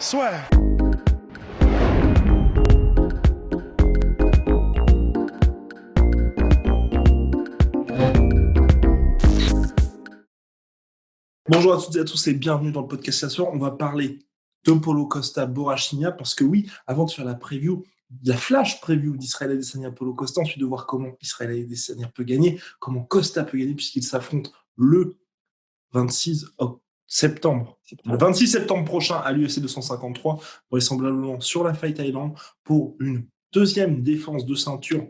Swag. Bonjour à toutes et à tous et bienvenue dans le podcast ce soir. On va parler de Paulo Costa Borrachinha parce que oui, avant de faire la preview, la flash preview d'Israël Adesanya Paulo Costa, ensuite de voir comment Israël Adesanya peut gagner, comment Costa peut gagner puisqu'ils s'affrontent le 26 septembre. Le 26 septembre prochain à l'UFC 253, vraisemblablement sur la Fight Island pour une deuxième défense de ceinture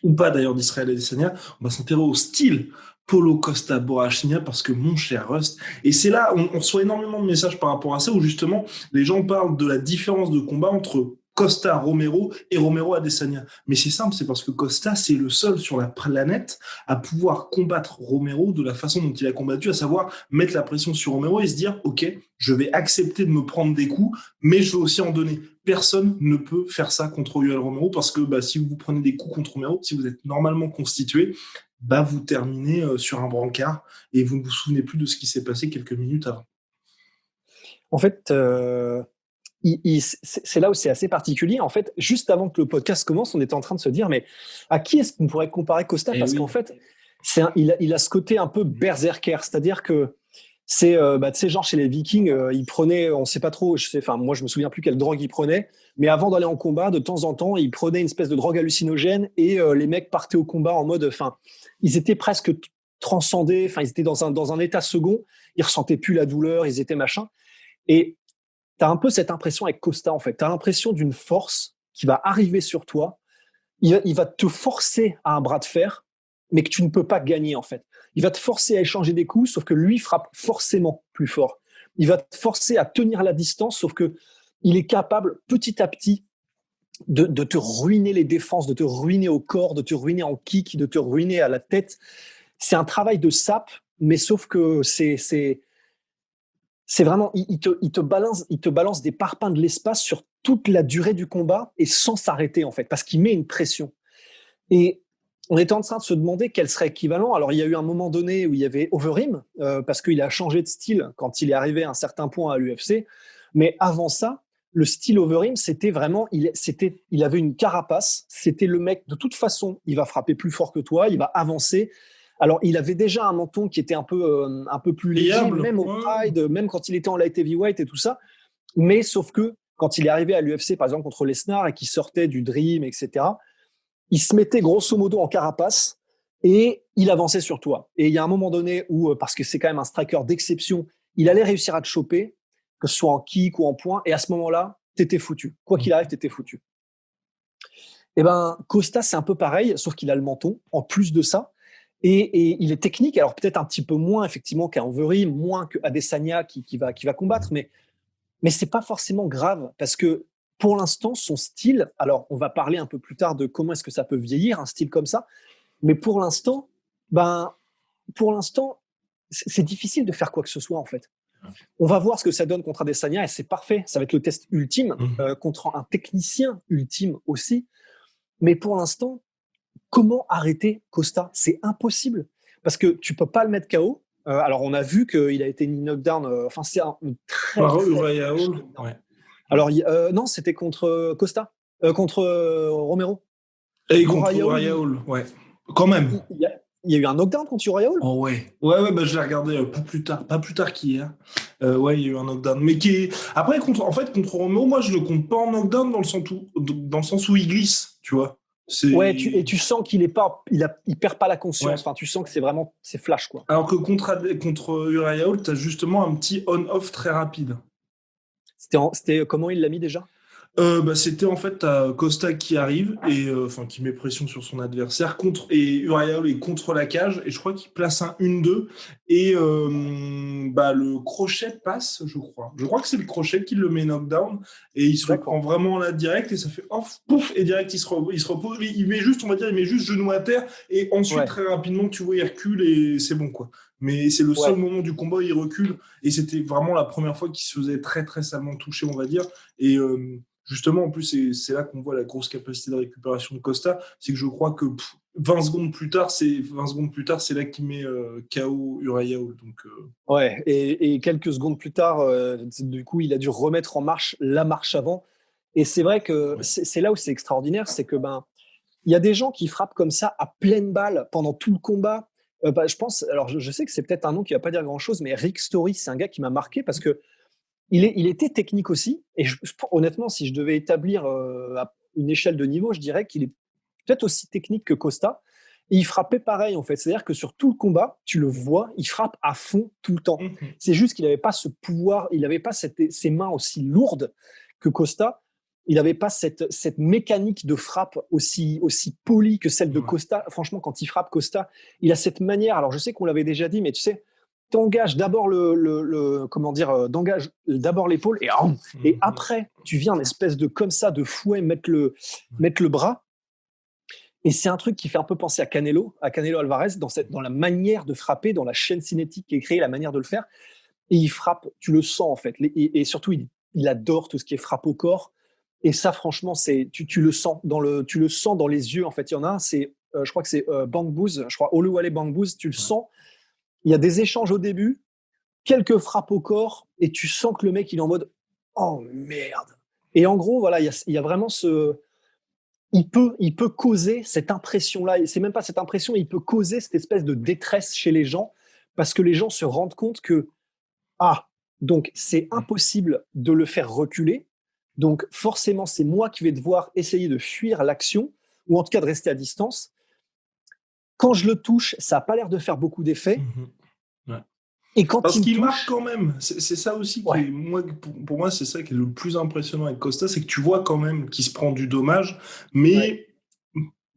ou pas d'ailleurs d'Israël Adesanya. On va s'intéresser au style Paulo Costa Borrachinha parce que mon cher Rust, et c'est là on reçoit énormément de messages par rapport à ça où justement les gens parlent de la différence de combat entre Costa Romero et Romero Adesanya. Mais c'est simple, c'est parce que Costa, c'est le seul sur la planète à pouvoir combattre Romero de la façon dont il a combattu, à savoir mettre la pression sur Romero et se dire « Ok, je vais accepter de me prendre des coups, mais je vais aussi en donner ». Personne ne peut faire ça contre Yoel Romero parce que si vous prenez des coups contre Romero, si vous êtes normalement constitué, vous terminez sur un brancard et vous ne vous souvenez plus de ce qui s'est passé quelques minutes avant. En fait, c'est là où c'est assez particulier. En fait, juste avant que le podcast commence, on était en train de se dire, mais à qui est-ce qu'on pourrait comparer Costa ? Parce qu'en fait, il a ce côté un peu berserker, c'est-à-dire que c'est, tu sais, genre chez les Vikings, ils prenaient, on sait pas trop, moi je me souviens plus quelle drogue ils prenaient, mais avant d'aller en combat, de temps en temps, ils prenaient une espèce de drogue hallucinogène et les mecs partaient au combat en mode, ils étaient presque transcendés, ils étaient dans un état second, ils ressentaient plus la douleur, ils étaient machin. Et tu as un peu cette impression avec Costa, en fait. Tu as l'impression d'une force qui va arriver sur toi. Il va te forcer à un bras de fer, mais que tu ne peux pas gagner, en fait. Il va te forcer à échanger des coups, sauf que lui frappe forcément plus fort. Il va te forcer à tenir la distance, sauf que il est capable, petit à petit, de te ruiner les défenses, de te ruiner au corps, de te ruiner en kick, de te ruiner à la tête. C'est un travail de sape, mais sauf que c'est vraiment, il te balance des parpaings de l'espace sur toute la durée du combat et sans s'arrêter, en fait, parce qu'il met une pression. Et on était en train de se demander quel serait équivalent. Alors, il y a eu un moment donné où il y avait Overeem, parce qu'il a changé de style quand il est arrivé à un certain point à l'UFC. Mais avant ça, le style Overeem, c'était vraiment, il avait une carapace. C'était le mec, de toute façon, il va frapper plus fort que toi, il va avancer. Alors, il avait déjà un menton qui était un peu plus léger, même au Pride, même quand il était en light heavyweight et tout ça. Mais sauf que quand il est arrivé à l'UFC, par exemple, contre Lesnar et qu'il sortait du Dream, etc., il se mettait grosso modo en carapace et il avançait sur toi. Et il y a un moment donné où, parce que c'est quand même un striker d'exception, il allait réussir à te choper, que ce soit en kick ou en point, et à ce moment-là, t'étais foutu. Quoi qu'il arrive, t'étais foutu. Et Costa, c'est un peu pareil, sauf qu'il a le menton, en plus de ça. Et il est technique, alors peut-être un petit peu moins effectivement qu'un Overeem, moins qu'Adesanya qui va combattre, mais c'est pas forcément grave parce que pour l'instant son style, alors on va parler un peu plus tard de comment est-ce que ça peut vieillir un style comme ça, mais pour l'instant, c'est difficile de faire quoi que ce soit en fait. On va voir ce que ça donne contre Adesanya et c'est parfait, ça va être le test ultime contre un technicien ultime aussi, mais pour l'instant. Comment arrêter Costa ? C'est impossible parce que tu peux pas le mettre KO. Alors on a vu qu'il a été mis knockdown. C'est un très Uriah Hall. Ouais. Alors non, c'était contre Costa, contre Romero. Et contre Uriah Hall, ouais. Quand même. Il y a eu un knockdown contre Uriah Hall. Oh ouais. Ouais, je l'ai regardé pas plus tard qu'hier. Ouais, il y a eu un knockdown. Mais après contre Romero, moi je le compte pas en knockdown dans le sens où il glisse, tu vois. Ouais, tu sens qu'il perd pas la conscience. Ouais. Tu sens que c'est flash quoi. Alors que contre Uriah Hall, t'as justement un petit on-off très rapide. C'était comment il l'a mis déjà ? C'était en fait Costa qui arrive et qui met pression sur son adversaire et Uriah Hall est contre la cage et je crois qu'il place un 1-2 et le crochet passe, je crois que c'est le crochet qui le met knockdown et il se reprend vraiment là direct et ça fait off pouf et direct il se repose, il met juste genou à terre et ensuite très rapidement tu vois il recule et c'est bon quoi. Mais c'est le seul Ouais. moment du combat où il recule. Et c'était vraiment la première fois qu'il se faisait très, très salement toucher, on va dire. Et justement, en plus, c'est là qu'on voit la grosse capacité de récupération de Costa. C'est que je crois que 20 secondes plus tard, c'est là qu'il met KO Uriah Hall. Donc, Ouais, et quelques secondes plus tard, du coup, il a dû remettre en marche la marche avant. Et c'est vrai que ouais. c'est là où c'est extraordinaire, c'est que ben, il y a des gens qui frappent comme ça à pleine balle pendant tout le combat. Bah, je pense, alors je sais que c'est peut-être un nom qui va pas dire grand-chose, mais Rick Story, c'est un gars qui m'a marqué parce que il était technique aussi. Et honnêtement, si je devais établir à une échelle de niveau, je dirais qu'il est peut-être aussi technique que Costa. Et il frappait pareil, en fait. C'est-à-dire que sur tout le combat, tu le vois, il frappe à fond tout le temps. Mhm. C'est juste qu'il n'avait pas ce pouvoir, il n'avait pas ses mains aussi lourdes que Costa. Il n'avait pas cette mécanique de frappe aussi polie que celle de Ouais. Costa. Franchement, quand il frappe Costa, il a cette manière. Alors, je sais qu'on l'avait déjà dit, mais tu sais, t'engages d'abord comment dire, d'engage d'abord l'épaule et Mhm. après, tu viens en espèce de comme ça, de fouet, mettre le bras. Et c'est un truc qui fait un peu penser à Canelo Alvarez, dans la manière de frapper, dans la chaîne cinétique qui est créée, la manière de le faire. Et il frappe, tu le sens en fait. Et surtout, il adore tout ce qui est frappe au corps. Et ça, franchement, tu le sens tu le sens dans les yeux. En fait, il y en a un, je crois que c'est Bambouz, je crois Oluwale Bambouz. Tu le Ouais. sens. Il y a des échanges au début, quelques frappes au corps, et tu sens que le mec, il est en mode oh merde. Et en gros, voilà, il y a vraiment il peut causer cette impression-là. Et c'est même pas cette impression, il peut causer cette espèce de détresse chez les gens parce que les gens se rendent compte que, ah, donc c'est impossible de le faire reculer. Donc forcément, c'est moi qui vais devoir essayer de fuir l'action ou en tout cas de rester à distance. Quand je le touche, ça n'a pas l'air de faire beaucoup d'effet. Mhm. Ouais. Et quand Parce il me qu'il marque touche, quand même. C'est ça aussi qui est, ouais, moi, pour moi, c'est ça qui est le plus impressionnant avec Costa, c'est que tu vois quand même qu'il se prend du dommage, ouais, mais,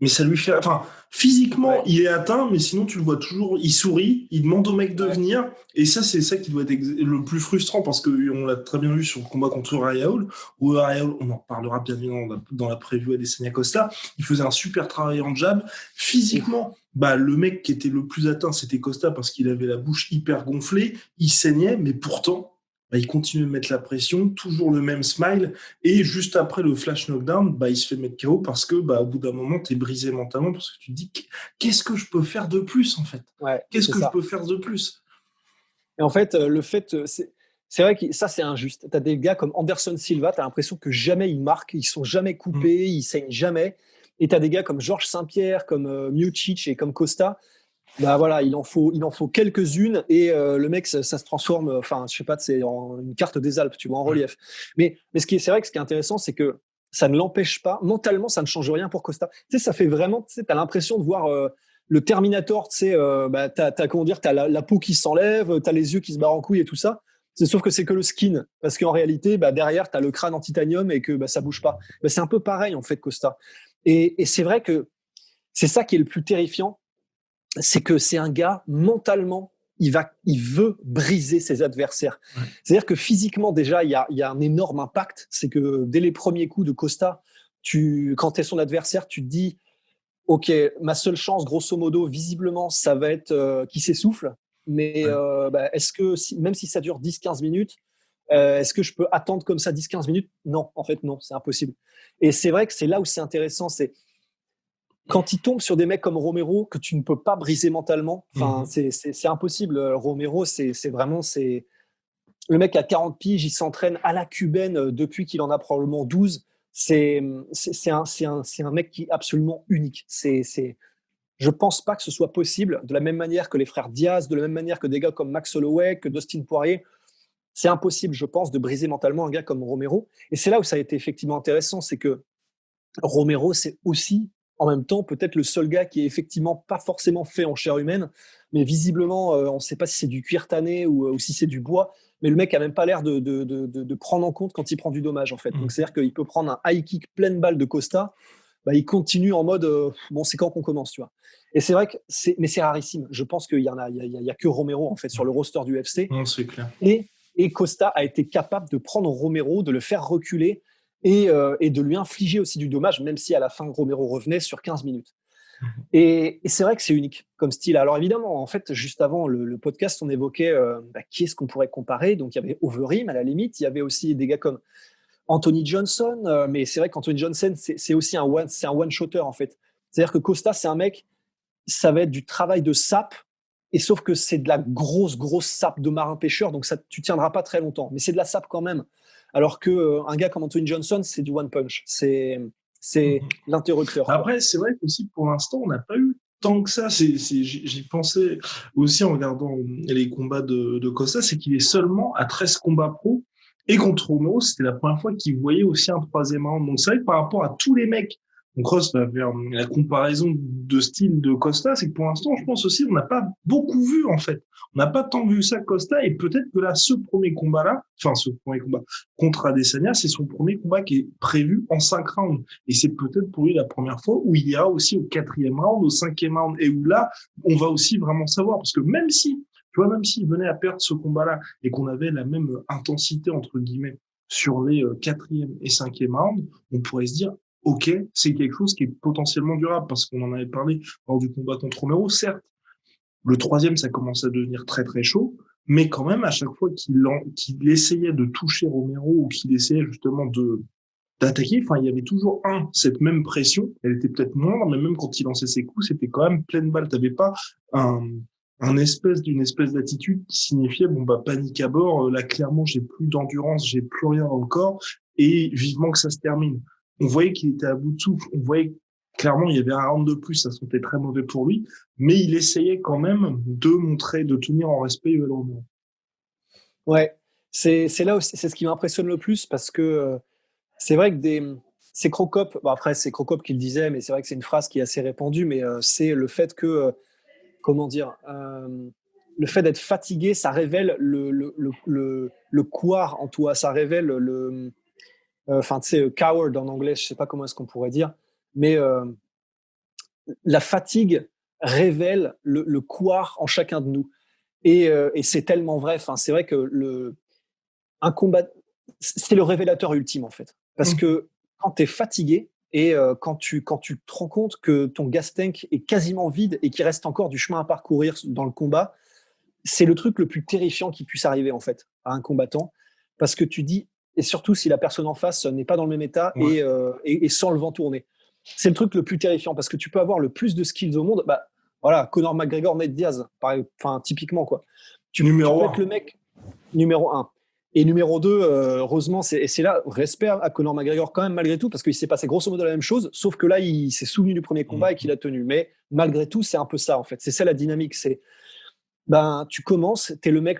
mais ça lui fait, enfin, physiquement, ouais, il est atteint, mais sinon, tu le vois toujours, il sourit, il demande au mec de ouais, venir, et ça, c'est ça qui doit être le plus frustrant, parce que on l'a très bien vu sur le combat contre Uriah Hall, où Uriah Hall, on en parlera bien évidemment dans la preview à Adesanya Costa, il faisait un super travail en jab, ouf, physiquement, bah, le mec qui était le plus atteint, c'était Costa parce qu'il avait la bouche hyper gonflée, il saignait, mais pourtant, bah, il continue de mettre la pression, toujours le même smile, et juste après le flash knockdown, bah, il se fait mettre KO parce que bah, au bout d'un moment, tu es brisé mentalement parce que tu te dis qu'est-ce que je peux faire de plus en fait? ouais, Qu'est-ce c'est que je ça. peux faire de plus? Et en fait, le fait, c'est vrai que ça, c'est injuste. Tu as des gars comme Anderson Silva, tu as l'impression que jamais ils marquent, ils sont jamais Mm. coupés, ils saignent jamais. Et tu as des gars comme Georges Saint-Pierre, comme Miocic et comme Costa. Bah voilà, il en faut quelques-unes et le mec, ça se transforme, enfin, je sais pas, c'est en une carte des Alpes, tu vois, en Ouais. relief. Mais c'est vrai que ce qui est intéressant, c'est que ça ne l'empêche pas, mentalement, ça ne change rien pour Costa. Tu sais, ça fait vraiment, tu sais, t'as l'impression de voir le Terminator, tu sais, bah, comment dire, t'as la peau qui s'enlève, t'as les yeux qui se barrent en couilles et tout ça. C'est sauf que c'est que le skin, parce qu'en réalité, bah, derrière, t'as le crâne en titanium et que bah, ça bouge pas. Bah, c'est un peu pareil en fait, Costa. Et c'est vrai que c'est ça qui est le plus terrifiant, c'est que c'est un gars, mentalement, il veut briser ses adversaires. Ouais. C'est-à-dire que physiquement, déjà, il y a un énorme impact. C'est que dès les premiers coups de Costa, quand tu es son adversaire, tu te dis, OK, ma seule chance, grosso modo, visiblement, ça va être qu'il s'essouffle. Mais Ouais. bah, est-ce que, même si ça dure 10-15 minutes, est-ce que je peux attendre comme ça 10-15 minutes? Non, en fait, non, c'est impossible. Et c'est vrai que c'est là où c'est intéressant, c'est quand il tombe sur des mecs comme Romero que tu ne peux pas briser mentalement, enfin, Mhm. c'est impossible. Romero, c'est vraiment, le mec à 40 piges, il s'entraîne à la cubaine depuis qu'il en a probablement 12. C'est un mec qui est absolument unique. Je pense pas que ce soit possible, de la même manière que les frères Diaz, de la même manière que des gars comme Max Holloway, que Dustin Poirier. C'est impossible, je pense, de briser mentalement un gars comme Romero. Et c'est là où ça a été effectivement intéressant, c'est que Romero, c'est aussi, en même temps, peut-être le seul gars qui est effectivement pas forcément fait en chair humaine, mais visiblement, on ne sait pas si c'est du cuir tanné ou si c'est du bois, mais le mec a même pas l'air de prendre en compte quand il prend du dommage, en fait. Donc, Mhm. c'est-à-dire qu'il peut prendre un high kick pleine balle de Costa, bah, il continue en mode, bon, c'est quand qu'on commence, tu vois. Et c'est vrai que mais c'est rarissime. Je pense qu'il y en a, il y a que Romero, en fait, sur le roster du UFC. Non, c'est clair. Et, et Costa a été capable de prendre Romero, de le faire reculer et de lui infliger aussi du dommage, même si à la fin Romero revenait sur 15 minutes. Et c'est vrai que c'est unique comme style. Alors évidemment, en fait, juste avant le podcast, on évoquait qui est-ce qu'on pourrait comparer. Donc il y avait Overeem à la limite, il y avait aussi des gars comme Anthony Johnson, mais c'est vrai qu'Anthony Johnson, c'est aussi c'est un one-shotter en fait. C'est-à-dire que Costa, c'est un mec, ça va être du travail de sape, et sauf que c'est de la grosse sape de marin-pêcheur, donc ça, tu tiendras pas très longtemps, mais c'est de la sape quand même. Alors que un gars comme Anthony Johnson, c'est du one-punch, c'est l'interrupteur, quoi. Après, c'est vrai qu'aussi pour l'instant, on n'a pas eu tant que ça. J'y pensais aussi en regardant les combats de Costa, c'est qu'il est seulement à 13 combats pro. Et contre Romero, c'était la première fois qu'il voyait aussi un troisième round. Donc c'est vrai que par rapport à tous les mecs, on cross va faire la comparaison de style de Costa, c'est que pour l'instant, je pense aussi, on n'a pas beaucoup vu en fait. On n'a pas tant vu ça Costa, et peut-être que là, ce premier combat-là, enfin ce premier combat contre Adesanya, c'est son premier combat qui est prévu en 5 rounds. Et c'est peut-être pour lui la première fois où il ira aussi au 4e round, au 5e round, et où là, on va aussi vraiment savoir. Parce que même si, tu vois, même s'il venait à perdre ce combat-là et qu'on avait la même intensité, entre guillemets, sur les 4e et 5e rounds, on pourrait se dire, OK, c'est quelque chose qui est potentiellement durable, parce qu'on en avait parlé lors du combat contre Romero. Certes, le 3e, ça commence à devenir très très chaud, mais quand même, à chaque fois qu'il essayait de toucher Romero, ou qu'il essayait justement d'attaquer, enfin, il y avait toujours cette même pression. Elle était peut-être moindre, mais même quand il lançait ses coups, c'était quand même pleine balle. T'avais pas un, d'une espèce d'attitude qui signifiait, bon, bah, panique à bord, là, clairement, j'ai plus d'endurance, j'ai plus rien dans le corps, et vivement que ça se termine. On voyait qu'il était à bout de souffle. On voyait clairement, il y avait un round de plus, ça sentait très mauvais pour lui, mais il essayait quand même de montrer, de tenir en respect Yoel Romero. Ouais, c'est là aussi, c'est ce qui m'impressionne le plus parce que c'est vrai que c'est Crocop, bon après c'est Crocop qui le disait, mais c'est vrai que c'est une phrase qui est assez répandue, mais c'est le fait que, comment dire, le fait d'être fatigué, ça révèle le couard en toi, ça révèle enfin tu sais, coward en anglais, je sais pas comment est-ce qu'on pourrait dire, mais la fatigue révèle le couard en chacun de nous. Et c'est tellement vrai. Enfin, c'est vrai que un combat, c'est le révélateur ultime en fait. Parce que quand tu es fatigué et quand tu te rends compte que ton gas tank est quasiment vide et qu'il reste encore du chemin à parcourir dans le combat, c'est le truc le plus terrifiant qui puisse arriver en fait à un combattant. Parce que tu dis, et surtout si la personne en face n'est pas dans le même état et sans le vent tourner. C'est le truc le plus terrifiant parce que tu peux avoir le plus de skills au monde. Bah, voilà, Conor McGregor, Nate Diaz, enfin, typiquement quoi. Tu peux être le mec numéro 1. Et numéro 2, heureusement, c'est là, respect à Conor McGregor quand même malgré tout, parce qu'il s'est passé grosso modo la même chose, sauf que là, il s'est souvenu du premier combat et qu'il a tenu. Mais malgré tout, c'est un peu ça en fait. C'est ça la dynamique. C'est tu commences, t'es le mec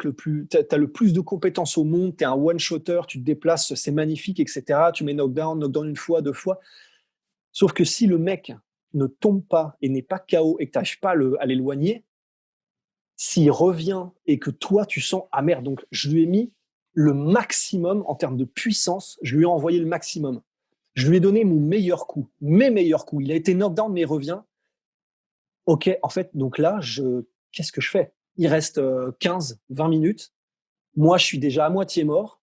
t'as le plus de compétences au monde, t'es un one-shotter, tu te déplaces, c'est magnifique, etc. Tu mets knockdown une fois, deux fois. Sauf que si le mec ne tombe pas et n'est pas KO et que t'arrives pas à l'éloigner, s'il revient et que toi tu sens ah merde, donc je lui ai mis le maximum en termes de puissance, je lui ai envoyé le maximum. Je lui ai donné mes meilleurs coups. Il a été knockdown mais il revient. Ok, en fait, donc là, qu'est-ce que je fais? Il reste 15, 20 minutes. Moi, je suis déjà à moitié mort.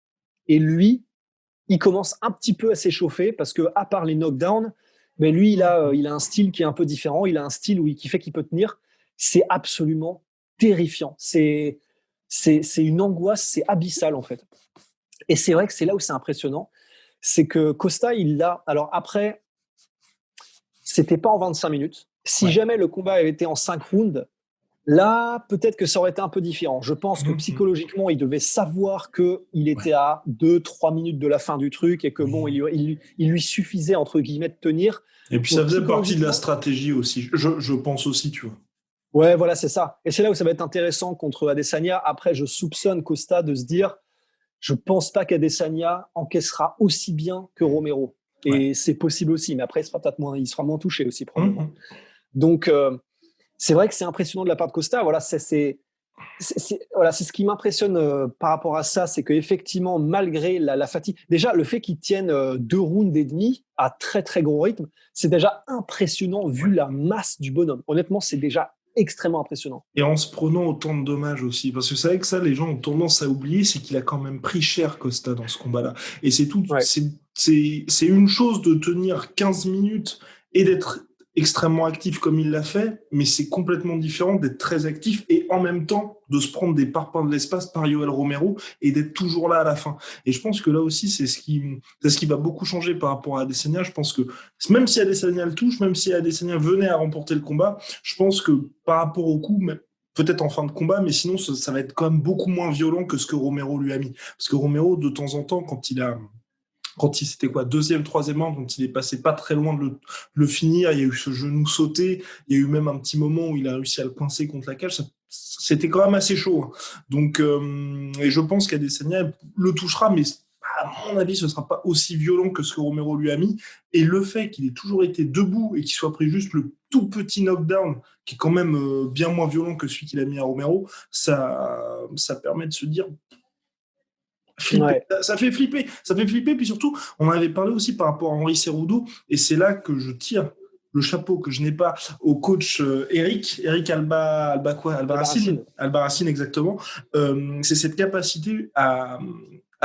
Et lui, il commence un petit peu à s'échauffer parce que, à part les knockdowns, mais lui, il a un style qui est un peu différent. Il a un style qui fait qu'il peut tenir. C'est absolument terrifiant. C'est une angoisse, c'est abyssal en fait. Et c'est vrai que c'est là où c'est impressionnant. C'est que Costa, il l'a. Alors après, c'était pas en 25 minutes. Si jamais le combat avait été en 5 rounds, là, peut-être que ça aurait été un peu différent. Je pense que psychologiquement, il devait savoir qu'il était à 2-3 minutes de la fin du truc et que bon, il lui suffisait, entre guillemets, de tenir. Et puis ça faisait partie de la stratégie aussi, je pense aussi, tu vois. Ouais, voilà, c'est ça. Et c'est là où ça va être intéressant contre Adesanya. Après, je soupçonne Costa de se dire, je pense pas qu'Adesanya encaissera aussi bien que Romero. Et c'est possible aussi, mais après, il sera moins touché aussi, probablement. Donc, c'est vrai que c'est impressionnant de la part de Costa. Voilà, c'est ce qui m'impressionne par rapport à ça, c'est qu'effectivement, malgré la fatigue, déjà le fait qu'il tienne 2 rounds et demi à très très gros rythme, c'est déjà impressionnant vu la masse du bonhomme. Honnêtement, c'est déjà extrêmement impressionnant. Et en se prenant autant de dommages aussi, parce que c'est vrai que ça, les gens ont tendance à oublier, c'est qu'il a quand même pris cher Costa dans ce combat-là. Et c'est tout, c'est une chose de tenir 15 minutes et d'être extrêmement actif comme il l'a fait, mais c'est complètement différent d'être très actif et en même temps de se prendre des parpaings de l'espace par Yoel Romero et d'être toujours là à la fin. Et je pense que là aussi, c'est ce qui va beaucoup changer par rapport à Adesanya. Je pense que même si Adesanya le touche, même si Adesanya venait à remporter le combat, je pense que par rapport au coup, peut-être en fin de combat, mais sinon, ça va être quand même beaucoup moins violent que ce que Romero lui a mis. Parce que Romero, de temps en temps, quand il c'était quoi, deuxième, troisième round, quand il est passé pas très loin de le finir, il y a eu ce genou sauté, il y a eu même un petit moment où il a réussi à le coincer contre la cage, c'était quand même assez chaud. Hein. Donc, et je pense qu'Adesanya le touchera, mais à mon avis, ce sera pas aussi violent que ce que Romero lui a mis. Et le fait qu'il ait toujours été debout et qu'il soit pris juste le tout petit knockdown, qui est quand même bien moins violent que celui qu'il a mis à Romero, ça permet de se dire, flipper. Ouais. Ça fait flipper. Ça fait flipper. Puis surtout, on en avait parlé aussi par rapport à Henri Cerudo. Et c'est là que je tire le chapeau que je n'ai pas au coach Eric Albarracine exactement. C'est cette capacité à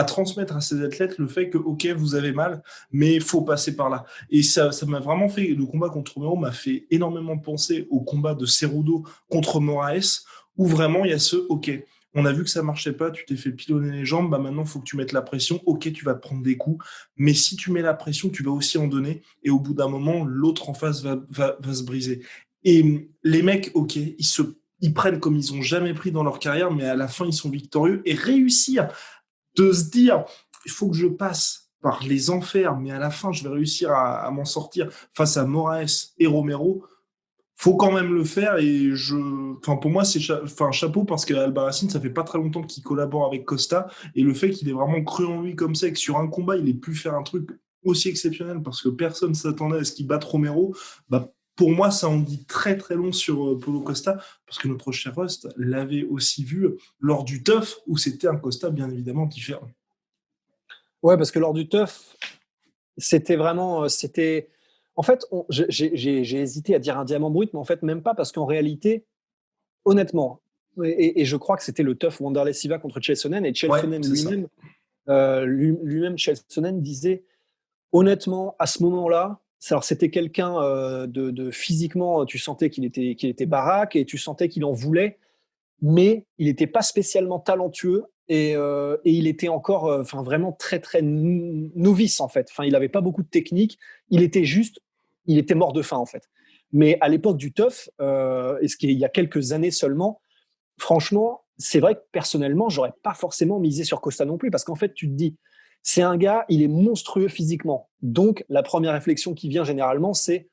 transmettre à ses athlètes le fait que, ok, vous avez mal, mais il faut passer par là. Et ça m'a vraiment fait, le combat contre Romero m'a fait énormément penser au combat de Cerudo contre Moraes, où vraiment il y a ce, ok, on a vu que ça marchait pas, tu t'es fait pilonner les jambes, bah maintenant il faut que tu mettes la pression. Ok, tu vas te prendre des coups, mais si tu mets la pression, tu vas aussi en donner. Et au bout d'un moment, l'autre en face va se briser. Et les mecs, ok, ils prennent comme ils ont jamais pris dans leur carrière, mais à la fin ils sont victorieux et réussir de se dire, il faut que je passe par les enfers, mais à la fin je vais réussir à m'en sortir face à Moraes et Romero. Faut quand même le faire et pour moi c'est chapeau parce qu'Albarracine ça fait pas très longtemps qu'il collabore avec Costa et le fait qu'il ait vraiment cru en lui comme ça et que sur un combat il ait pu faire un truc aussi exceptionnel parce que personne s'attendait à ce qu'il batte Romero, bah pour moi ça en dit très très long sur Paulo Costa parce que notre cher Rust l'avait aussi vu lors du TUF où c'était un Costa bien évidemment différent. Ouais, parce que lors du TUF, c'était vraiment, en fait, j'ai hésité à dire un diamant brut, mais en fait même pas parce qu'en réalité, honnêtement, et je crois que c'était le TUF Wanderlei Silva contre Chael Sonnen et Chael Ouais, Sonnen c'est ça. lui-même, Chael Sonnen disait honnêtement à ce moment-là, alors c'était quelqu'un de physiquement, tu sentais qu'il était baraque et tu sentais qu'il en voulait, mais il n'était pas spécialement talentueux et il était encore vraiment très très novice en fait. Enfin, il n'avait pas beaucoup de technique. Il était mort de faim en fait. Mais à l'époque du TUF, et ce qui est il y a quelques années seulement, franchement, c'est vrai que personnellement, j'aurais pas forcément misé sur Costa non plus parce qu'en fait, tu te dis, c'est un gars, il est monstrueux physiquement. Donc, la première réflexion qui vient généralement, c'est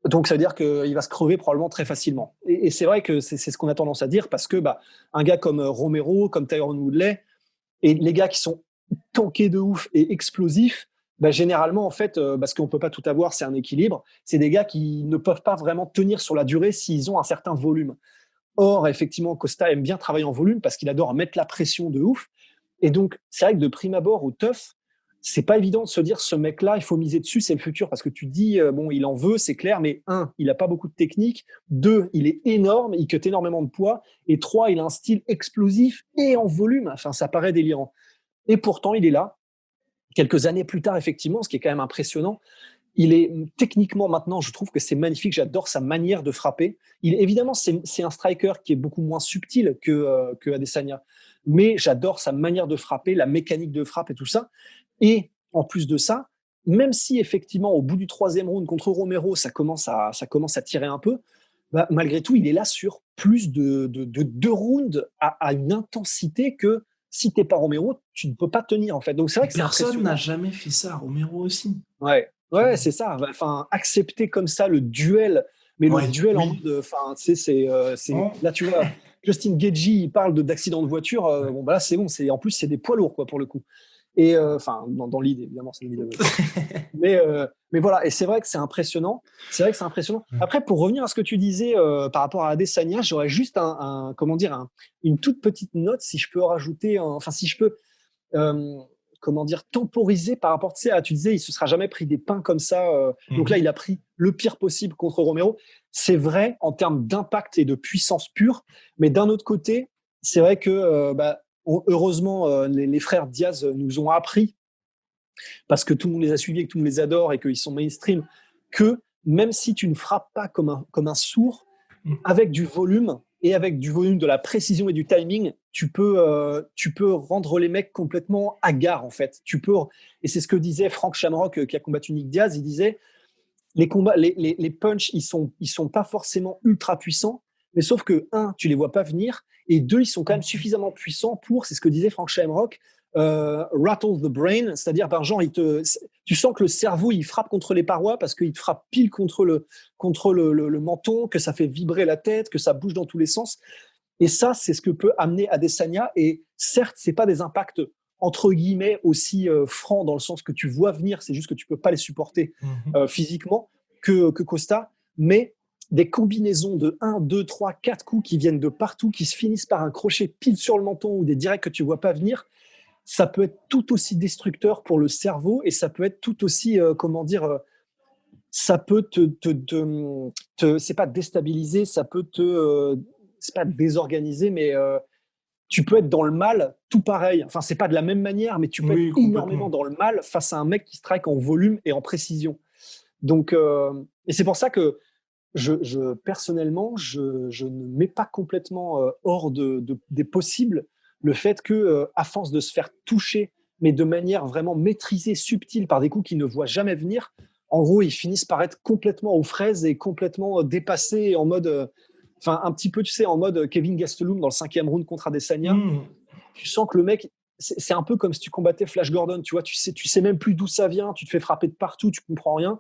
donc, ça veut dire qu'il va se crever probablement très facilement. Et c'est vrai que c'est ce qu'on a tendance à dire parce que un gars comme Romero, comme Tyron Woodley, et les gars qui sont tankés de ouf et explosifs, généralement, en fait, parce qu'on ne peut pas tout avoir, c'est un équilibre, c'est des gars qui ne peuvent pas vraiment tenir sur la durée s'ils ont un certain volume. Or, effectivement, Costa aime bien travailler en volume parce qu'il adore mettre la pression de ouf. Et donc, c'est vrai que de prime abord, au TUF, c'est pas évident de se dire ce mec-là, il faut miser dessus, c'est le futur. Parce que tu te dis, bon, il en veut, c'est clair, mais un, il n'a pas beaucoup de technique. Deux, il est énorme, il cut énormément de poids. Et trois, il a un style explosif et en volume. Enfin, ça paraît délirant. Et pourtant, il est là. Quelques années plus tard, effectivement, ce qui est quand même impressionnant, il est techniquement maintenant, je trouve que c'est magnifique. J'adore sa manière de frapper. Évidemment, c'est un striker qui est beaucoup moins subtil que Adesanya, mais j'adore sa manière de frapper, la mécanique de frappe et tout ça. Et en plus de ça, même si effectivement au bout du troisième round contre Romero, ça commence à tirer un peu, malgré tout, il est là sur plus de deux rounds à une intensité que si t'es pas Romero, tu ne peux pas tenir en fait. Donc c'est vrai que c'est Personne n'a impressionnant. jamais fait ça, Romero aussi. Ouais, ouais, c'est ça. Enfin, accepter comme ça le duel, mais le Ouais, duel en oui. mode, enfin, tu sais, Oh, là, tu vois, Justin Gaethje, il parle d'accident de voiture. Bon, là, c'est bon. En plus, c'est des poids lourds, quoi, pour le coup. Et enfin, dans l'idée, évidemment, c'est une idée. Mais voilà. Et c'est vrai que c'est impressionnant. C'est vrai que c'est impressionnant. Après, pour revenir à ce que tu disais par rapport à Adesanya, j'aurais juste comment dire, une toute petite note, si je peux rajouter, enfin, si je peux euh, comment dire, temporisé par rapport, tu disais, il se sera jamais pris des pains comme ça. Donc là, il a pris le pire possible contre Romero. C'est vrai en termes d'impact et de puissance pure, mais d'un autre côté, c'est vrai que heureusement, les frères Diaz nous ont appris, parce que tout le monde les a suivis et que tout le monde les adore et qu'ils sont mainstream, que même si tu ne frappes pas comme un sourd, avec du volume et avec du volume, de la précision et du timing, tu peux rendre les mecs complètement hagards, en fait. Et c'est ce que disait Frank Shamrock, qui a combattu Nick Diaz. Il disait, les combats, les punchs, ils sont pas forcément ultra puissants, mais sauf que, un, tu les vois pas venir, et deux, ils sont quand même suffisamment puissants pour, c'est ce que disait Frank Shamrock, rattle the brain, c'est-à-dire, ben, genre, tu sens que le cerveau, il frappe contre les parois parce qu'il te frappe pile contre le menton, que ça fait vibrer la tête, que ça bouge dans tous les sens. Et ça, c'est ce que peut amener Adesanya. Et certes, c'est pas des impacts entre guillemets aussi francs, dans le sens que tu vois venir, c'est juste que tu peux pas les supporter physiquement que Costa, mais des combinaisons de 1, 2, 3, 4 coups qui viennent de partout, qui se finissent par un crochet pile sur le menton ou des directs que tu vois pas venir, ça peut être tout aussi destructeur pour le cerveau, et ça peut être tout aussi, ça peut c'est pas déstabiliser, ça peut c'est pas désorganiser, mais tu peux être dans le mal tout pareil. Enfin, c'est pas de la même manière, mais tu peux être énormément dans le mal face à un mec qui strike en volume et en précision. Donc, et c'est pour ça que personnellement, je ne mets pas complètement hors des possibles le fait que, à force de se faire toucher, mais de manière vraiment maîtrisée, subtile, par des coups qu'ils ne voient jamais venir, en gros, ils finissent par être complètement aux fraises et complètement dépassés, en mode, un petit peu, tu sais, en mode Kevin Gastelum dans le 5e round contre Adesanya. Tu sens que le mec, c'est un peu comme si tu combattais Flash Gordon, tu vois, tu sais même plus d'où ça vient, tu te fais frapper de partout, tu comprends rien,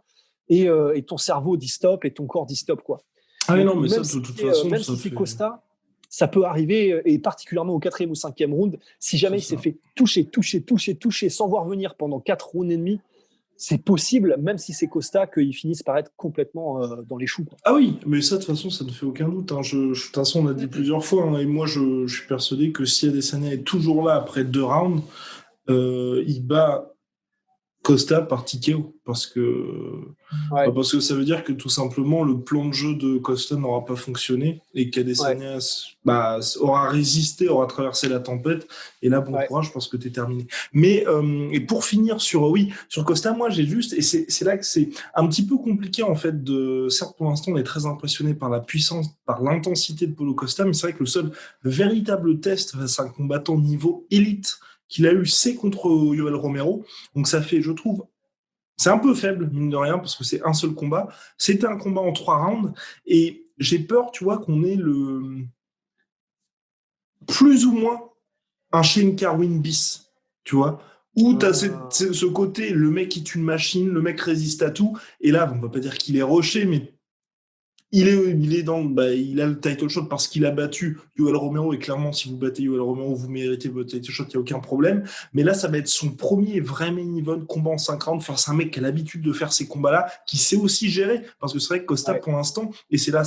et ton cerveau dit stop et ton corps dit stop, quoi. Ah, donc, non, mais ça, de toute façon, même si c'est Costa, ça peut arriver, et particulièrement au 4e ou 5e round, si jamais il s'est fait toucher sans voir venir pendant 4 rounds et demi, c'est possible, même si c'est Costa, qu'ils finissent par être complètement dans les choux, quoi. Ah oui, mais ça, de toute façon, ça ne fait aucun doute. Hein. De toute façon, on l'a dit plusieurs fois, hein, et moi, je suis persuadé que si Adesanya est toujours là après 2 rounds, il bat Costa par TKO, parce que ça veut dire que tout simplement le plan de jeu de Costa n'aura pas fonctionné et qu'Adesanya aura résisté, aura traversé la tempête, et là, bon courage parce que t'es terminé. Mais et pour finir sur Costa, moi j'ai juste, et c'est là que c'est un petit peu compliqué en fait, certes pour l'instant on est très impressionné par la puissance, par l'intensité de Paulo Costa, mais c'est vrai que le seul véritable test face à un combattant niveau élite qu'il a eu, c'est contre Yoel Romero. Donc ça fait, je trouve, c'est un peu faible, mine de rien, parce que c'est un seul combat. C'était un combat en 3 rounds, et j'ai peur, tu vois, qu'on ait plus ou moins un Shane Carwin bis, tu vois, où tu as ce côté, le mec est une machine, le mec résiste à tout, et là, on va pas dire qu'il est rushé, mais il a le title shot parce qu'il a battu Yoel Romero, et clairement, si vous battez Yoel Romero, vous méritez votre title shot, il n'y a aucun problème. Mais là, ça va être son premier vrai main event combat en 5 rounds face à un mec qui a l'habitude de faire ces combats-là, qui sait aussi gérer, parce que c'est vrai que Costa, pour l'instant, et c'est là,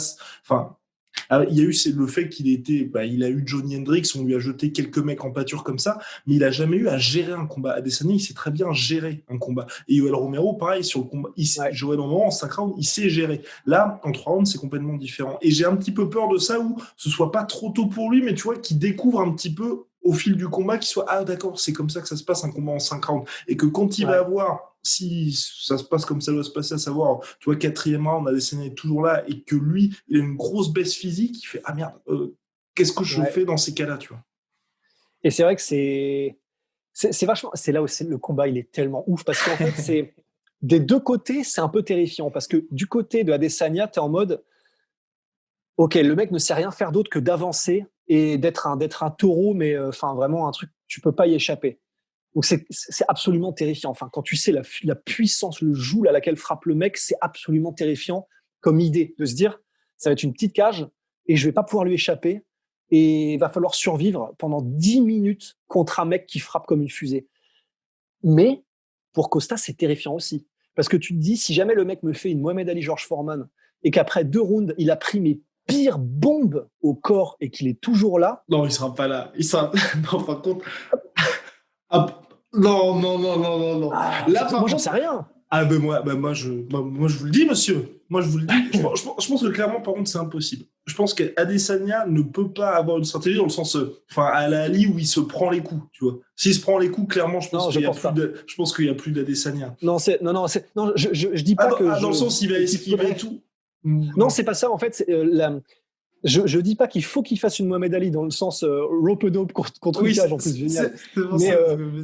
il y a eu le fait il a eu Johnny Hendricks, on lui a jeté quelques mecs en pâture comme ça, mais il a jamais eu à gérer un combat. Adesanya, il sait très bien gérer un combat. Et Yoel Romero, pareil, sur le combat, Yoel Romero, en 5 rounds, il sait gérer. Là, en 3 rounds, c'est complètement différent. Et j'ai un petit peu peur de ça, où ce soit pas trop tôt pour lui, mais tu vois, qu'il découvre un petit peu au fil du combat, qu'il soit, ah d'accord, c'est comme ça que ça se passe un combat en 5 rounds. Et que quand il va avoir, si ça se passe comme ça doit se passer, à savoir, tu vois, 4e round, Adesanya est toujours là, et que lui, il a une grosse baisse physique, il fait, ah merde, qu'est-ce que je fais dans ces cas-là, tu vois. Et c'est vrai que c'est vachement, c'est là où le combat, il est tellement ouf, parce qu'en fait, c'est des deux côtés, c'est un peu terrifiant, parce que du côté de Adesanya, t'es en mode, ok, le mec ne sait rien faire d'autre que d'avancer et d'être un taureau, mais vraiment un truc, tu peux pas y échapper. Donc c'est absolument terrifiant. Enfin, quand tu sais la puissance, le joule à laquelle frappe le mec, c'est absolument terrifiant comme idée de se dire, ça va être une petite cage et je vais pas pouvoir lui échapper, et il va falloir survivre pendant 10 minutes contre un mec qui frappe comme une fusée. Mais pour Costa, c'est terrifiant aussi, parce que tu te dis, si jamais le mec me fait une Mohamed Ali George Foreman et qu'après 2 rounds, il a pris mes pires bombes au corps et qu'il est toujours là. Non, il sera pas là. Non, par contre. Non. Là, moi, j'en sais rien. Ah ben moi je vous le dis, monsieur. Moi je vous le dis. Je pense que clairement, par contre, c'est impossible. je pense qu'Adesanya ne peut pas avoir une stratégie dans le sens, à la Ali où il se prend les coups, tu vois. S'il se prend les coups, clairement, je pense qu'il y a plus d'Adesanya. Non, je dis pas que dans le sens, il va esquiver tout. Non, c'est pas ça. En fait, je dis pas qu'il faut qu'il fasse une Mohamed Ali dans le sens rope-a-dope contre une cage, en plus, génial. Mais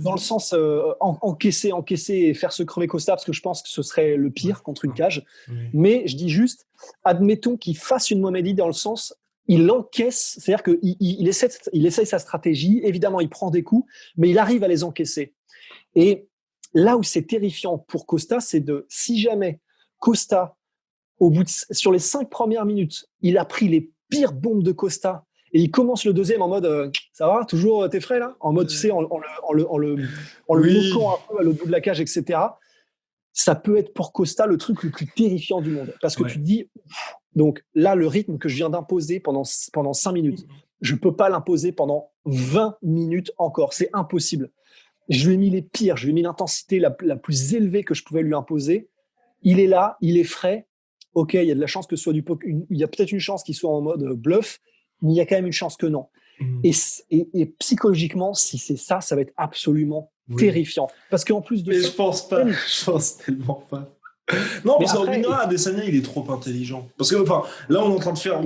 dans le sens encaisser et faire se crever Costa, parce que je pense que ce serait le pire contre une cage. Mais je dis juste, admettons qu'il fasse une Mohamed Ali dans le sens, il encaisse, c'est-à-dire qu'il essaie sa stratégie. Évidemment, il prend des coups, mais il arrive à les encaisser. Et là où c'est terrifiant pour Costa, c'est si jamais Costa, sur les 5 premières minutes, il a pris les pires bombes de Costa et il commence le deuxième en mode ça va, toujours t'es frais là, en mode tu sais, en le moquant un peu à l'autre bout de la cage, etc. Ça peut être pour Costa le truc le plus terrifiant du monde, parce que tu te dis, donc là, le rythme que je viens d'imposer pendant 5 minutes, je peux pas l'imposer pendant 20 minutes encore, c'est impossible. Je lui ai mis les pires, je lui ai mis l'intensité la plus élevée que je pouvais lui imposer. Il est là, il est frais. Ok, il y a de la chance que ce soit il y a peut-être une chance qu'il soit en mode bluff, mais il y a quand même une chance que non. Et psychologiquement, si c'est ça, ça va être absolument terrifiant. Parce qu'en plus de ça, je pense pas. Je pense tellement pas. Non, parce qu'en minera, Adesanya, il est trop intelligent. Parce que, là, on est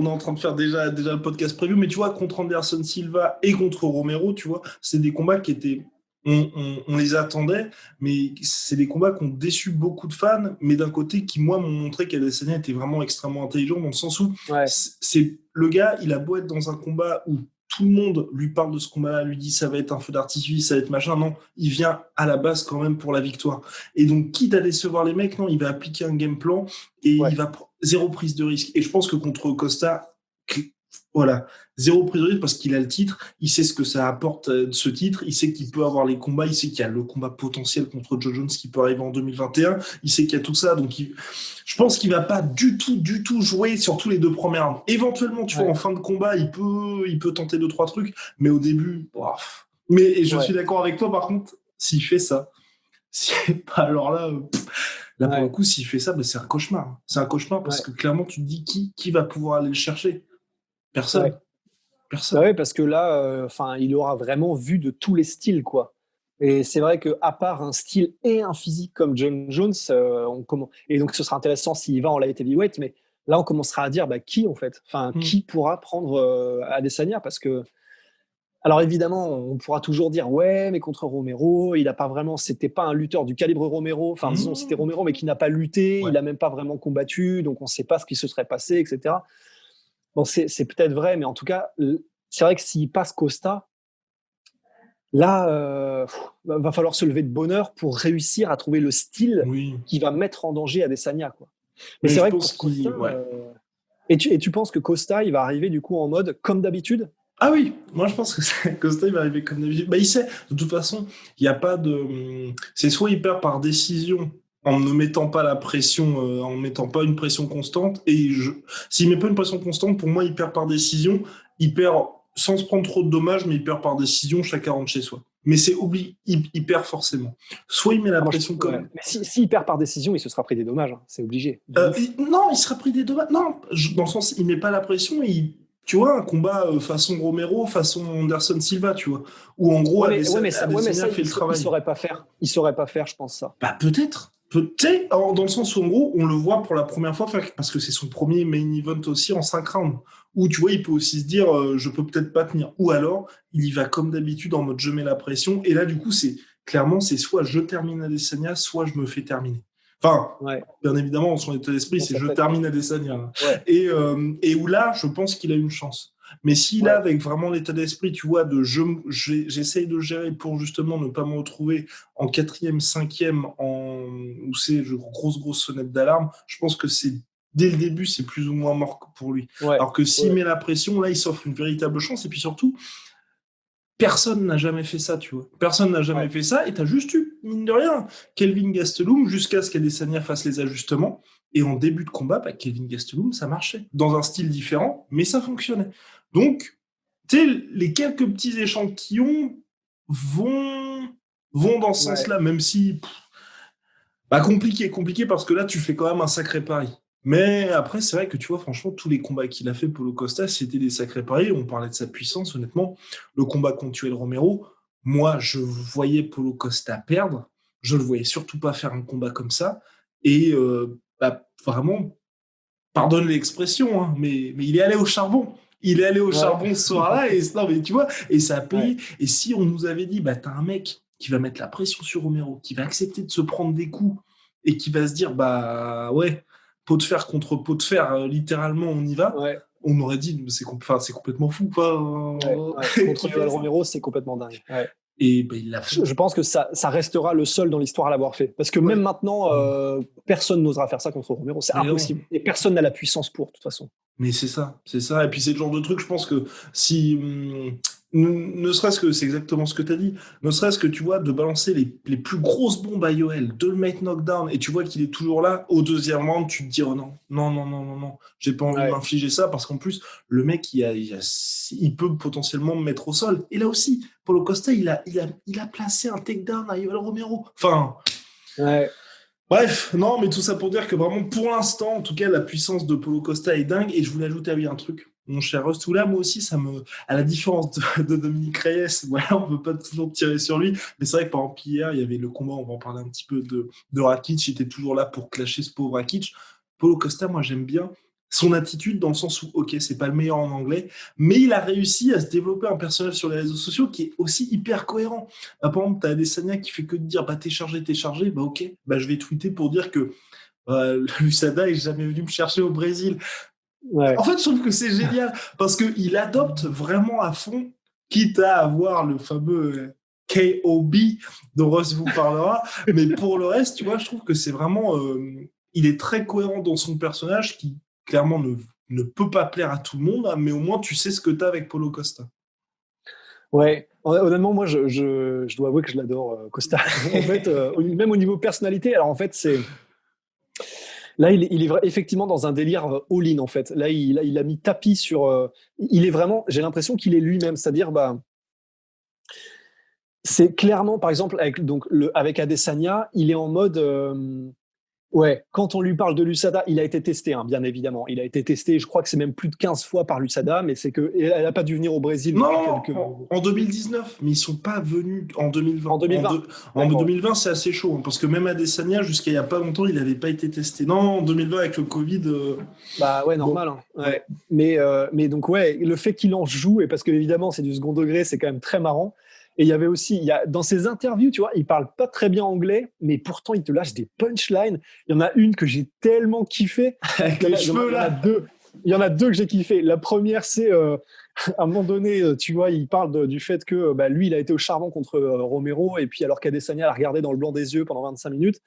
en train de faire déjà le podcast preview, mais tu vois, contre Anderson Silva et contre Romero, tu vois, c'est des combats qui étaient. On les attendait, mais c'est des combats qui ont déçu beaucoup de fans, mais d'un côté qui, moi, m'ont montré qu'Adesanya était vraiment extrêmement intelligent, dans le sens où c'est le gars, il a beau être dans un combat où tout le monde lui parle de ce combat-là, lui dit ça va être un feu d'artifice, ça va être machin, non, il vient à la base quand même pour la victoire. Et donc, quitte à décevoir les mecs, non, il va appliquer un game plan et il va zéro prise de risque. Et je pense que contre Costa, voilà, zéro prise de risque parce qu'il a le titre, il sait ce que ça apporte ce titre, il sait qu'il peut avoir les combats, il sait qu'il y a le combat potentiel contre Joe Jones qui peut arriver en 2021, il sait qu'il y a tout ça, donc je pense qu'il va pas du tout jouer sur tous les 2 premières rounds. Éventuellement, tu vois, en fin de combat, il peut tenter 2-3 trucs, mais au début, mais je suis d'accord avec toi, par contre, s'il fait ça, alors là, pour le coup, s'il fait ça, c'est un cauchemar. C'est un cauchemar parce que clairement, tu te dis qui va pouvoir aller le chercher. Personne. Bah oui, parce que là, il aura vraiment vu de tous les styles, quoi. Et c'est vrai qu'à part un style et un physique comme John Jones, et donc ce sera intéressant s'il va en light heavyweight, mais là on commencera à dire qui en fait, qui pourra prendre Adesanya, parce que, alors évidemment, on pourra toujours dire ouais, mais contre Romero, c'était pas un lutteur du calibre Romero, disons c'était Romero mais qui n'a pas lutté, il a même pas vraiment combattu, donc on sait pas ce qui se serait passé, etc. Bon, c'est peut-être vrai, mais en tout cas, c'est vrai que s'il passe Costa, là, va falloir se lever de bonheur pour réussir à trouver le style qui va mettre en danger Adesanya, quoi. Mais c'est vrai que pour Costa, et tu penses que Costa, il va arriver du coup en mode comme d'habitude? Ah oui, moi je pense que Costa il va arriver comme d'habitude. Il sait, de toute façon, il n'y a pas de. C'est soit il perd par décision en ne mettant pas la pression, en ne mettant pas une pression constante. Et s'il ne met pas une pression constante, pour moi, il perd par décision. Il perd sans se prendre trop de dommages, mais il perd par décision, chacun rentre chez soi. Mais c'est oublié, il perd forcément. Soit il met la pression comme. Mais s'il perd par décision, il se sera pris des dommages, hein. C'est obligé. Non, il sera pris des dommages. Non, dans le sens, il met pas la pression, tu vois, un combat façon Romero, façon Anderson Silva, tu vois, où en gros, Adesanya fait le travail. Il saurait pas faire, je pense ça. Peut-être. Dans le sens où, en gros, on le voit pour la première fois faire, parce que c'est son premier main event aussi en 5 rounds, où tu vois, il peut aussi se dire, je peux peut-être pas tenir. Ou alors, il y va comme d'habitude en mode je mets la pression. Et là, du coup, c'est soit je termine Adesanya, soit je me fais terminer. Bien évidemment, son état d'esprit, c'est je termine Adesanya. Et où là, je pense qu'il a une chance. Mais s'il a avec vraiment l'état d'esprit, tu vois, j'essaye de gérer pour justement ne pas me retrouver en 4e, 5e, où c'est grosse sonnette d'alarme, je pense que dès le début, c'est plus ou moins mort pour lui. Alors que s'il met la pression, là, il s'offre une véritable chance. Et puis surtout, personne n'a jamais fait ça, tu vois. Personne n'a jamais fait ça, et t'as juste eu, mine de rien, Kelvin Gastelum, jusqu'à ce qu'Adesanya fasse les ajustements. Et en début de combat, Kelvin Gastelum, ça marchait. Dans un style différent, mais ça fonctionnait. Donc, tu sais, les quelques petits échantillons vont dans ce sens-là, même si... compliqué, parce que là, tu fais quand même un sacré pari. Mais après, c'est vrai que tu vois, franchement, tous les combats qu'il a fait, Paulo Costa, c'était des sacrés paris. On parlait de sa puissance, honnêtement. Le combat contre Yoel Romero, moi, je voyais Paulo Costa perdre. Je ne le voyais surtout pas faire un combat comme ça. Et vraiment, pardonne l'expression, hein, mais il est allé au charbon. Il est allé au Ouais. charbon ce soir-là. Et non, mais tu vois, et ça a payé. Ouais. Et si on nous avait dit, bah, t'as un mec qui va mettre la pression sur Romero, qui va accepter de se prendre des coups et qui va se dire, bah ouais, pot de fer contre pot de fer, littéralement, on y va. Ouais. On aurait dit, c'est complètement fou, Ouais. quoi, Ouais. qui Contre fait Yoel ça. Romero, c'est complètement dingue. Ouais. Et bah, il l'a fait. Je pense que ça restera le seul dans l'histoire à l'avoir fait. Parce que même Ouais. maintenant, personne n'osera faire ça contre Romero. C'est Mais non. impossible. Et personne n'a la puissance pour, de toute façon. Mais c'est ça, c'est ça. Et puis c'est le genre de truc, je pense que si, ne serait-ce que, c'est exactement ce que tu as dit, ne serait-ce que tu vois, de balancer les plus grosses bombes à Yoel, de le mettre knockdown, et tu vois qu'il est toujours là, au deuxième round, tu te dis, oh non, non, non, non, non, non, j'ai pas envie de Ouais. m'infliger ça, parce qu'en plus, le mec, il peut potentiellement me mettre au sol. Et là aussi, Paulo Costa, il a placé un takedown à Yoel Romero. Enfin, Ouais. bref, non, mais tout ça pour dire que vraiment, pour l'instant, en tout cas, la puissance de Paulo Costa est dingue. Et je voulais ajouter à lui un truc. Mon cher Rustula, moi aussi, à la différence de Dominique Reyes, voilà, on ne peut pas toujours tirer sur lui. Mais c'est vrai que par exemple, hier, il y avait le combat, on va en parler un petit peu de Rakic. Il était toujours là pour clasher ce pauvre Rakic. Paulo Costa, moi, j'aime bien son attitude dans le sens où, ok, c'est pas le meilleur en anglais, mais il a réussi à se développer un personnage sur les réseaux sociaux qui est aussi hyper cohérent. Bah, par exemple, t'as Adesanya qui fait que de dire bah t'es chargé, bah ok, bah je vais tweeter pour dire que l'USADA est jamais venu me chercher au Brésil. En Ouais. fait, je trouve que c'est génial parce qu'il adopte vraiment à fond, quitte à avoir le fameux KOB dont Ross vous parlera, mais pour le reste, tu vois, je trouve que c'est vraiment, il est très cohérent dans son personnage qui clairement ne peut pas plaire à tout le monde, hein, mais au moins tu sais ce que tu as avec Paulo Costa. Ouais. Honnêtement, moi, je dois avouer que je l'adore, Costa. En fait, même au niveau personnalité, alors en fait, là, il est effectivement dans un délire all-in, en fait. Là, il a mis tapis sur. Il est vraiment, j'ai l'impression qu'il est lui-même. C'est-à-dire, bah, c'est clairement, par exemple, avec Adesanya, il est en mode. Ouais, quand on lui parle de l'USADA, il a été testé, hein, bien évidemment. Il a été testé, je crois que c'est même plus de 15 fois par l'USADA, mais c'est qu'elle n'a pas dû venir au Brésil depuis Non, quelques. en 2019, mais ils sont pas venus en 2020. En 2020. En D'accord. 2020, c'est assez chaud, hein, parce que même Adesanya, jusqu'à il y a pas longtemps, il n'avait pas été testé. Non, en 2020, avec le Covid, Bah ouais, bon, normal, hein. ouais. Ouais. Mais donc, ouais, le fait qu'il en joue, et parce que évidemment, c'est du second degré, c'est quand même très marrant. Et il y avait aussi, dans ses interviews, tu vois, il parle pas très bien anglais, mais pourtant, il te lâche des punchlines. Il y en a une que j'ai tellement kiffé. Avec Il y en les a, il y en a- cheveux, il y en a là. deux. Il y en a deux que j'ai kiffé. La première, c'est à un moment donné, tu vois, il parle du fait que bah, lui, il a été au charbon contre Romero, et puis alors qu'Adesanya l'a regardé dans le blanc des yeux pendant 25 minutes.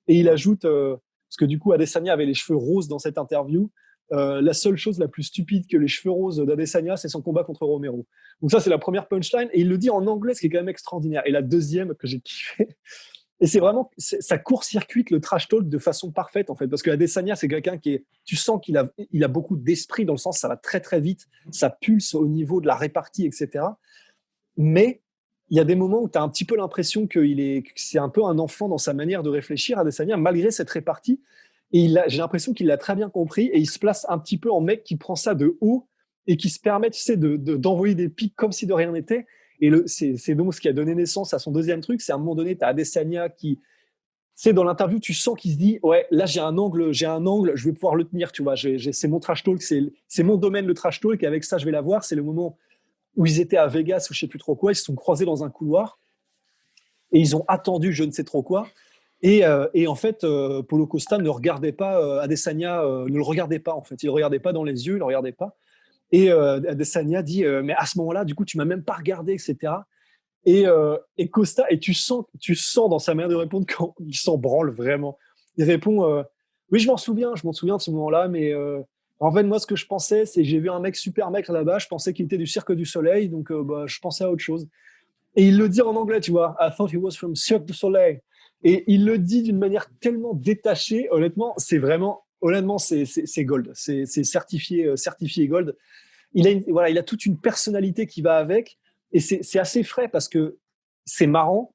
Et il ajoute, parce que du coup, Adesanya avait les cheveux roses dans cette interview. La seule chose la plus stupide que les cheveux roses d'Adesanya, c'est son combat contre Romero. Donc ça, c'est la première punchline. Et il le dit en anglais, ce qui est quand même extraordinaire. Et la deuxième que j'ai kiffé, et c'est vraiment, ça court-circuite le trash talk de façon parfaite, en fait. Parce que Adesanya, c'est quelqu'un tu sens qu'il a beaucoup d'esprit, dans le sens, ça va très, très vite. Ça pulse au niveau de la répartie, etc. Mais il y a des moments où tu as un petit peu l'impression que c'est un peu un enfant dans sa manière de réfléchir, Adesanya, malgré cette répartie. Et j'ai l'impression qu'il l'a très bien compris et il se place un petit peu en mec qui prend ça de haut et qui se permet, tu sais, d'envoyer des pics comme si de rien n'était. Et c'est donc ce qui a donné naissance à son deuxième truc. C'est à un moment donné, tu as Adesanya qui, c'est dans l'interview, tu sens qu'il se dit, ouais, là j'ai un angle, je vais pouvoir le tenir, tu vois. C'est mon trash talk, c'est mon domaine le trash talk. Et avec ça, je vais l'avoir. C'est le moment où ils étaient à Vegas ou je sais plus trop quoi, ils se sont croisés dans un couloir et ils ont attendu je ne sais trop quoi. Et en fait, Paulo Costa ne regardait pas Adesanya, ne le regardait pas en fait. Il ne regardait pas dans les yeux, il ne le regardait pas. Et Adesanya dit mais à ce moment-là, du coup, tu m'as même pas regardé, etc. Et Costa, et tu sens dans sa manière de répondre qu'il s'en branle vraiment. Il répond oui, je m'en souviens de ce moment-là, mais en fait, moi, ce que je pensais, c'est que j'ai vu un mec super maigre là-bas, je pensais qu'il était du Cirque du Soleil, donc bah, je pensais à autre chose. Et il le dit en anglais, tu vois, I thought he was from Cirque du Soleil. Et il le dit d'une manière tellement détachée, honnêtement, c'est gold, c'est certifié gold. Voilà, il a toute une personnalité qui va avec, et c'est assez frais parce que c'est marrant.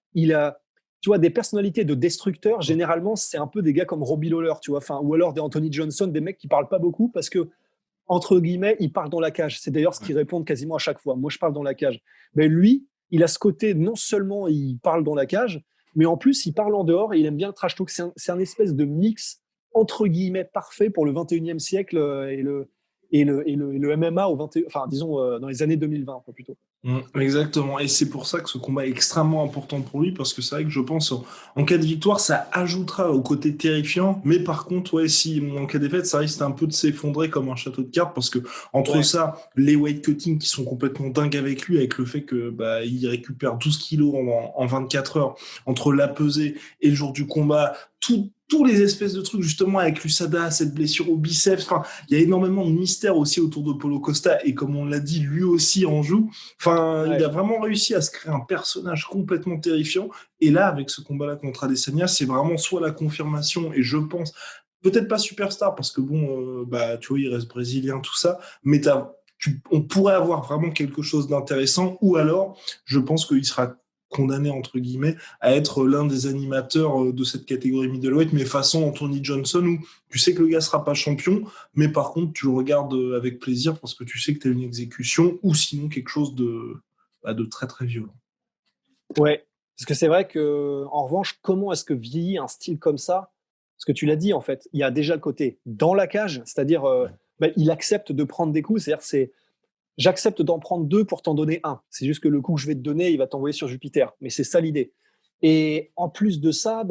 tu vois, des personnalités de destructeurs, généralement, c'est un peu des gars comme Robbie Lawler, tu vois, ou alors des Anthony Johnson, des mecs qui parlent pas beaucoup parce que, entre guillemets, ils parlent dans la cage. C'est d'ailleurs ce qu'ils répondent quasiment à chaque fois. Moi, je parle dans la cage. Mais lui, il a ce côté, non seulement il parle dans la cage, mais en plus, il parle en dehors et il aime bien le trash talk. C'est un espèce de mix, entre guillemets, parfait pour le 21e siècle et le MMA enfin, disons, dans les années 2020, plutôt. Exactement, et c'est pour ça que ce combat est extrêmement important pour lui, parce que c'est vrai que je pense en cas de victoire, ça ajoutera au côté terrifiant, mais par contre, ouais, si en cas de défaite, ça risque un peu de s'effondrer comme un château de cartes, parce que entre ça, les weight cutting qui sont complètement dingues avec lui, avec le fait que il récupère 12 kilos en 24 heures, entre la pesée et le jour du combat, tous les espèces de trucs, justement, avec l'USADA, cette blessure au biceps, enfin, il y a énormément de mystères aussi autour de Paulo Costa, et comme on l'a dit, lui aussi en joue. Enfin, il a vraiment réussi à se créer un personnage complètement terrifiant. Et là, avec ce combat-là contre Adesanya, c'est vraiment soit la confirmation, et je pense, peut-être pas superstar, parce que bon, tu vois, il reste brésilien, tout ça, mais on pourrait avoir vraiment quelque chose d'intéressant, ou alors, je pense qu'il sera condamné, entre guillemets, à être l'un des animateurs de cette catégorie middleweight, mais façon Anthony Johnson, où tu sais que le gars sera pas champion, mais par contre, tu le regardes avec plaisir parce que tu sais que tu as une exécution, ou sinon quelque chose de très très violent. Ouais, parce que c'est vrai que, en revanche, comment est-ce que vieillit un style comme ça? Parce que tu l'as dit, en fait, il y a déjà le côté dans la cage, c'est-à-dire, il accepte de prendre des coups, c'est-à-dire, j'accepte d'en prendre 2 pour t'en donner un. C'est juste que le coup que je vais te donner, il va t'envoyer sur Jupiter. Mais c'est ça l'idée. Et en plus de ça,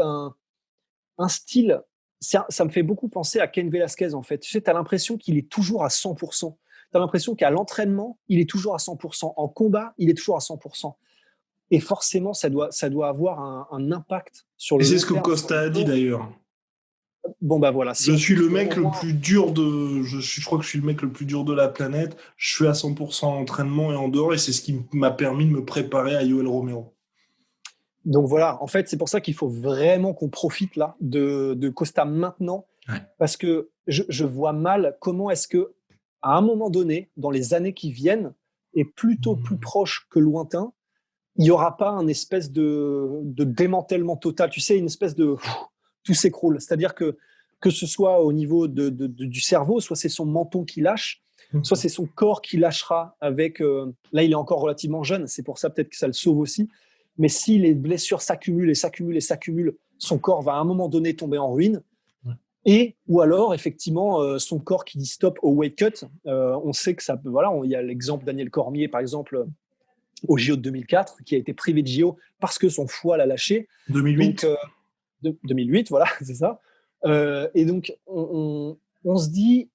un style, ça me fait beaucoup penser à Cain Velasquez, en fait. Tu sais, tu as l'impression qu'il est toujours à 100%. Tu as l'impression qu'à l'entraînement, il est toujours à 100%. En combat, il est toujours à 100%. Et forcément, ça doit avoir un impact sur Et le c'est long ce que terme. Costa a dit d'ailleurs. Bon, voilà. Si Je on suis pousse le mec au le moins. plus dur je crois que je suis le mec le plus dur de la planète. Je suis à 100% en entraînement et en dehors, et c'est ce qui m'a permis de me préparer à Yoel Romero. Donc voilà, en fait, c'est pour ça qu'il faut vraiment qu'on profite là de Costa maintenant, Ouais. parce que je vois mal comment est-ce que, à un moment donné, dans les années qui viennent, et plutôt plus proche que lointain, il n'y aura pas un espèce de démantèlement total. Tu sais, une espèce de tout s'écroule. C'est-à-dire que ce soit au niveau du cerveau, soit c'est son menton qui lâche, soit c'est son corps qui lâchera avec. Là, il est encore relativement jeune, c'est pour ça peut-être que ça le sauve aussi. Mais si les blessures s'accumulent et s'accumulent et s'accumulent, son corps va à un moment donné tomber en ruine. Et ou alors effectivement son corps qui dit stop au weight cut. On sait que ça peut. Voilà, il y a l'exemple Daniel Cormier par exemple au JO de 2004 qui a été privé de JO parce que son foie l'a lâché. 2008. Donc 2008, voilà, c'est ça. Et donc on se dit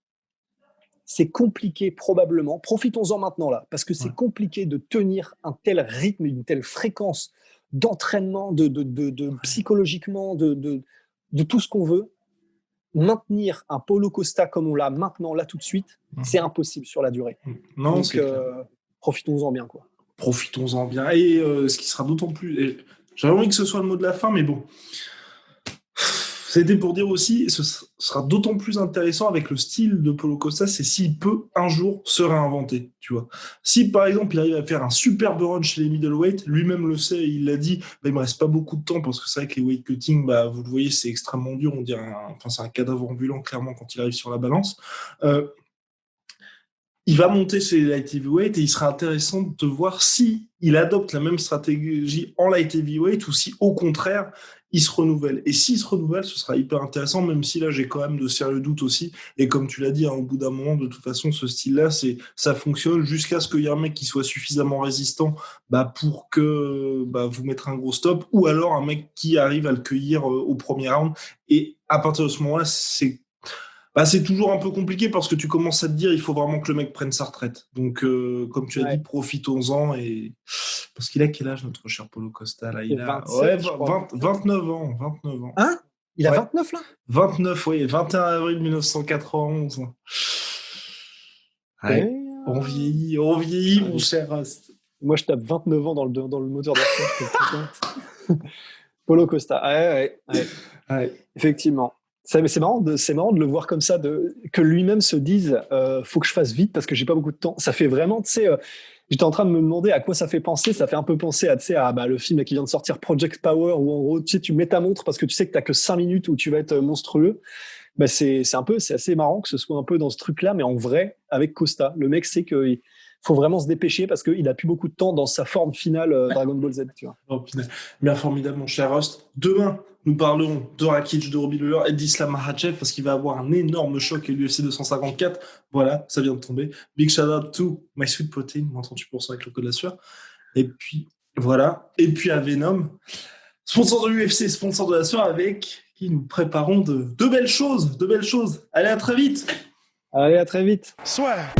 c'est compliqué probablement. Profitons-en maintenant là, parce que c'est compliqué de tenir un tel rythme, une telle fréquence d'entraînement, de psychologiquement, de tout ce qu'on veut. Maintenir un Paulo Costa comme on l'a maintenant, là tout de suite, c'est impossible sur la durée. Non, donc c'est clair. profitons-en bien, quoi. Profitons-en bien. Et ce qui sera d'autant plus. J'avais envie que ce soit le mot de la fin, mais bon. C'était pour dire aussi, ce sera d'autant plus intéressant avec le style de Paulo Costa, c'est s'il peut un jour se réinventer, tu vois. Si par exemple il arrive à faire un superbe run chez les middleweight, lui-même le sait, il l'a dit, il me reste pas beaucoup de temps parce que c'est vrai que les weight cutting, vous le voyez, c'est extrêmement dur, on dirait, c'est un cadavre ambulant clairement quand il arrive sur la balance. Il va monter chez les light heavyweight et il sera intéressant de voir si il adopte la même stratégie en light heavyweight ou si au contraire il se renouvelle. Et s'il se renouvelle, ce sera hyper intéressant, même si là j'ai quand même de sérieux doutes aussi. Et comme tu l'as dit, au bout d'un moment, de toute façon, ce style-là, ça fonctionne jusqu'à ce qu'il y ait un mec qui soit suffisamment résistant pour que vous mettre un gros stop, ou alors un mec qui arrive à le cueillir au premier round. Et à partir de ce moment-là, c'est toujours un peu compliqué parce que tu commences à te dire il faut vraiment que le mec prenne sa retraite. Donc, comme tu as dit, profitons-en. Parce qu'il a quel âge, notre cher Paulo Costa là? Il a 27, je crois. 29 ans. 29 ans. Hein? Il a 29 là? 29, oui. 21 avril 1991. Ouais. On vieillit, mon cher Rast. Moi, je tape 29 ans dans le moteur de recherche. Paulo Costa. Ouais. Effectivement. C'est marrant de le voir comme ça, que lui-même se dise faut que je fasse vite parce que j'ai pas beaucoup de temps. Ça fait vraiment, tu sais, j'étais en train de me demander à quoi ça fait penser. Ça fait un peu penser à, tu sais, à le film qui vient de sortir Project Power où en gros, tu sais, tu mets ta montre parce que tu sais que t'as que 5 minutes où tu vas être monstrueux. Bah c'est assez marrant que ce soit un peu dans ce truc-là, mais en vrai, avec Costa, le mec sait qu'il faut vraiment se dépêcher parce qu'il a plus beaucoup de temps dans sa forme finale Dragon Ball Z, tu vois. Oh, punaise. Bien formidable, mon cher Rust. Demain, nous parlerons de Rakic, de Robbie Lawler et d'Islam Makhachev parce qu'il va avoir un énorme choc à l'UFC 254. Voilà, ça vient de tomber. Big shout out to My Sweet Protein, moins 38% avec le code de la sueur. Et puis, voilà. Et puis à Venom, sponsor de l'UFC, sponsor de la sueur avec qui nous préparons de belles choses, de belles choses. Allez, à très vite. Allez, à très vite. Swear.